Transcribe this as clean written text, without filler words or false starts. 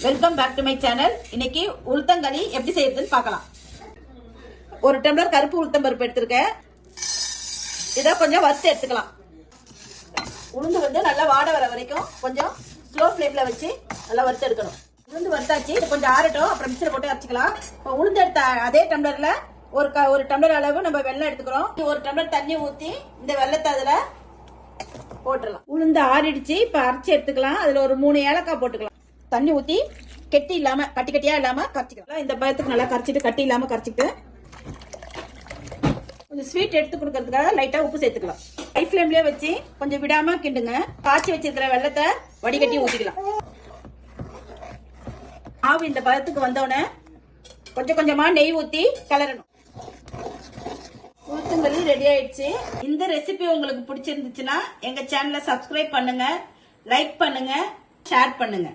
Welcome back to my channel. இன்னைக்கு உளுத்தங்களி எப்படி செய்யறதுன்னு பார்க்கலாம். ஒரு டம்ளர் கருப்பு உளுத்தம் பருப்பு எடுத்திருக்கேன். இதை கொஞ்சம் வறுத்து எடுத்துக்கலாம். உளுந்து வந்து நல்லா வாட வர வரைக்கும் கொஞ்சம் ஸ்லோ ஃப்ளேம்ல வச்சு நல்லா வறுத்து எடுக்கணும். உளுந்து வறுத்தாச்சு, இது கொஞ்சம் ஆறட்டும், அப்புறம் மிக்சர் போட்டு அரைச்சிக்கலாம். இப்போ உளுந்து எடுத்த அதே டம்ளர்ல ஒரு டம்ளர் அளவு நம்ம வெல்லம் எடுத்துக்கிறோம். ஒரு டம்ளர் தண்ணி ஊற்றி இந்த வெல்லத்தை அதுல போட்டுடலாம். உளுந்து ஆறிடுச்சு, இப்ப அரைச்சி எடுத்துக்கலாம். அதுல ஒரு 3 ஏலக்காய் போட்டுக்கலாம். தண்ணி ஊத்தி கெட்டி இல்லாம கட்டி கட்டியா இல்லாம கரைச்சிக்கலாம். இந்த பழத்துக்கு நல்லா கரைச்சிட்டு கட்டி இல்லாம கரைச்சிட்டு கொஞ்சம் ஸ்வீட் எடுத்து கொடுக்கறதுக்காக லைட்டா உப்பு சேர்த்துக்கலாம். ஹை ஃப்ளேம்லயே வச்சு கொஞ்சம் விடாம கிண்டுங்க. காய்ச்சி வச்சிருக்கிற வெள்ளத்தை வடிகட்டி ஊத்திக்கலாம். மாவு இந்த பழத்துக்கு வந்தோடனே கொஞ்சம் கொஞ்சமா நெய் ஊத்தி கிளறணும். உளுத்தங்களி ரெடி ஆயிடுச்சு. இந்த ரெசிபி உங்களுக்கு பிடிச்சிருந்துச்சுன்னா எங்க சேனலை சப்ஸ்கிரைப் பண்ணுங்க, லைக் பண்ணுங்க, ஷேர் பண்ணுங்க.